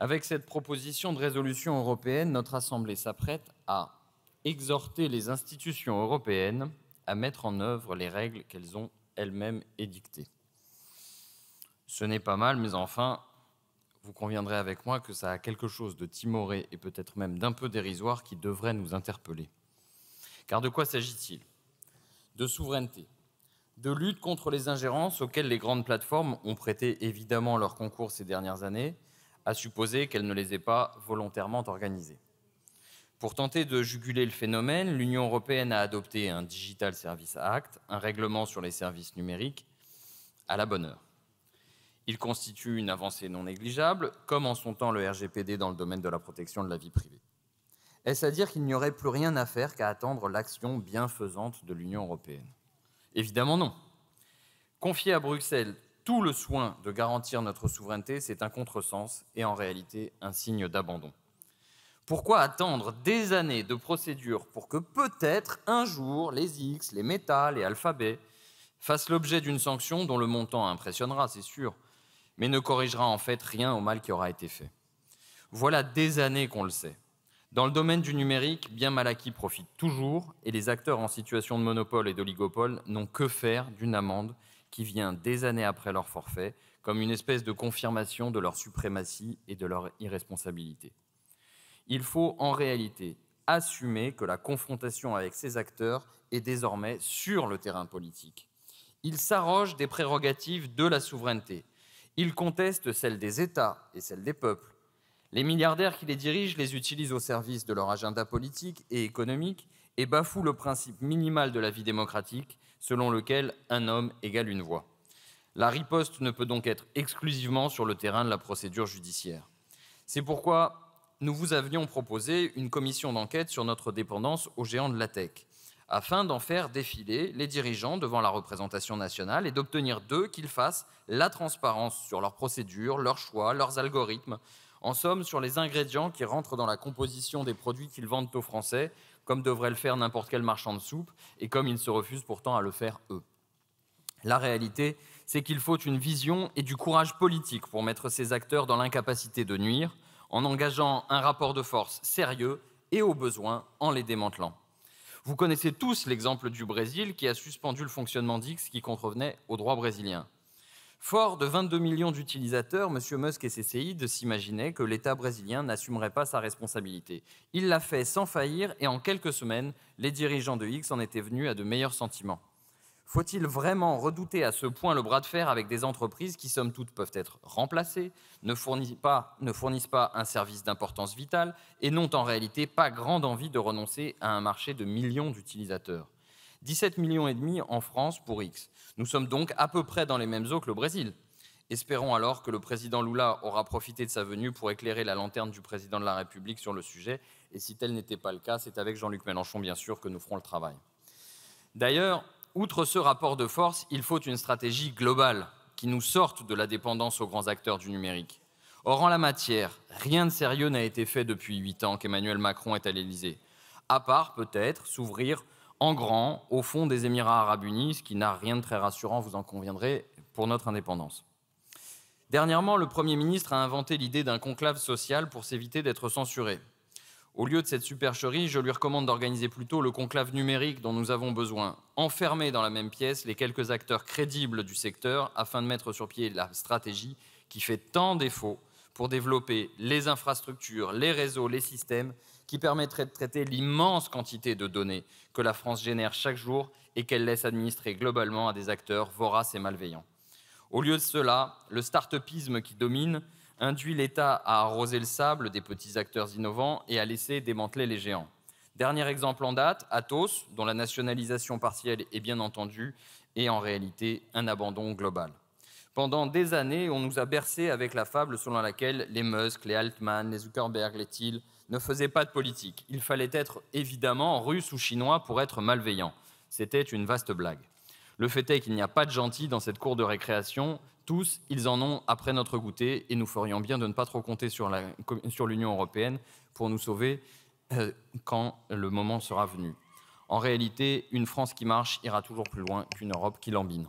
Avec cette proposition de résolution européenne, notre Assemblée s'apprête à exhorter les institutions européennes à mettre en œuvre les règles qu'elles ont elles-mêmes édictées. Ce n'est pas mal, mais enfin, vous conviendrez avec moi que ça a quelque chose de timoré et peut-être même d'un peu dérisoire qui devrait nous interpeller. Car de quoi s'agit-il? De souveraineté, de lutte contre les ingérences auxquelles les grandes plateformes ont prêté évidemment leur concours ces dernières années, à supposer qu'elles ne les aient pas volontairement organisées. Pour tenter de juguler le phénomène, l'Union européenne a adopté un Digital Services Act, un règlement sur les services numériques, à la bonne heure. Il constitue une avancée non négligeable, comme en son temps le RGPD dans le domaine de la protection de la vie privée. Est-ce à dire qu'il n'y aurait plus rien à faire qu'à attendre l'action bienfaisante de l'Union européenne? Évidemment non. Confier à Bruxelles tout le soin de garantir notre souveraineté, c'est un contresens et en réalité un signe d'abandon. Pourquoi attendre des années de procédure pour que peut-être un jour les X, les Meta, les Alphabet fassent l'objet d'une sanction dont le montant impressionnera, c'est sûr, mais ne corrigera en fait rien au mal qui aura été fait? Voilà des années qu'on le sait. Dans le domaine du numérique, bien mal acquis profite toujours et les acteurs en situation de monopole et d'oligopole n'ont que faire d'une amende qui vient des années après leur forfait, comme une espèce de confirmation de leur suprématie et de leur irresponsabilité. Il faut en réalité assumer que la confrontation avec ces acteurs est désormais sur le terrain politique. Ils s'arrogent des prérogatives de la souveraineté. Ils contestent celles des États et celles des peuples. Les milliardaires qui les dirigent les utilisent au service de leur agenda politique et économique et bafouent le principe minimal de la vie démocratique selon lequel un homme égale une voix. La riposte ne peut donc être exclusivement sur le terrain de la procédure judiciaire. C'est pourquoi nous vous avions proposé une commission d'enquête sur notre dépendance aux géants de la tech, afin d'en faire défiler les dirigeants devant la représentation nationale et d'obtenir d'eux qu'ils fassent la transparence sur leurs procédures, leurs choix, leurs algorithmes, en somme sur les ingrédients qui rentrent dans la composition des produits qu'ils vendent aux Français, comme devrait le faire n'importe quel marchand de soupe, et comme ils se refusent pourtant à le faire eux. La réalité, c'est qu'il faut une vision et du courage politique pour mettre ces acteurs dans l'incapacité de nuire, en engageant un rapport de force sérieux et, au besoin, en les démantelant. Vous connaissez tous l'exemple du Brésil qui a suspendu le fonctionnement d'X qui contrevenait au droit brésilien. Fort de 22 millions d'utilisateurs, M. Musk et ses séides s'imaginaient que l'État brésilien n'assumerait pas sa responsabilité. Il l'a fait sans faillir et en quelques semaines, les dirigeants de X en étaient venus à de meilleurs sentiments. Faut-il vraiment redouter à ce point le bras de fer avec des entreprises qui, somme toute, peuvent être remplacées, ne fournissent pas un service d'importance vitale et n'ont en réalité pas grande envie de renoncer à un marché de millions d'utilisateurs? 17 millions et demi en France pour X. Nous sommes donc à peu près dans les mêmes eaux que le Brésil. Espérons alors que le président Lula aura profité de sa venue pour éclairer la lanterne du président de la République sur le sujet. Et si tel n'était pas le cas, c'est avec Jean-Luc Mélenchon, bien sûr, que nous ferons le travail. D'ailleurs, outre ce rapport de force, il faut une stratégie globale qui nous sorte de la dépendance aux grands acteurs du numérique. Or, en la matière, rien de sérieux n'a été fait depuis 8 ans qu'Emmanuel Macron est à l'Élysée, à part peut-être s'ouvrir en grand au fond des Émirats arabes unis, ce qui n'a rien de très rassurant, vous en conviendrez, pour notre indépendance. Dernièrement, le Premier ministre a inventé l'idée d'un conclave social pour s'éviter d'être censuré. Au lieu de cette supercherie, je lui recommande d'organiser plutôt le conclave numérique dont nous avons besoin, enfermer dans la même pièce les quelques acteurs crédibles du secteur afin de mettre sur pied la stratégie qui fait tant défaut pour développer les infrastructures, les réseaux, les systèmes qui permettraient de traiter l'immense quantité de données que la France génère chaque jour et qu'elle laisse administrer globalement à des acteurs voraces et malveillants. Au lieu de cela, le start-upisme qui domine induit l'État à arroser le sable des petits acteurs innovants et à laisser démanteler les géants. Dernier exemple en date, Atos, dont la nationalisation partielle est bien entendu et en réalité un abandon global. Pendant des années, on nous a bercés avec la fable selon laquelle les Musk, les Altman, les Zuckerberg, les Thiel ne faisaient pas de politique. Il fallait être évidemment russe ou chinois pour être malveillant. C'était une vaste blague. Le fait est qu'il n'y a pas de gentils dans cette cour de récréation. Tous, ils en ont après notre goûter et nous ferions bien de ne pas trop compter sur l'Union européenne pour nous sauver quand le moment sera venu. En réalité, une France qui marche ira toujours plus loin qu'une Europe qui lambine.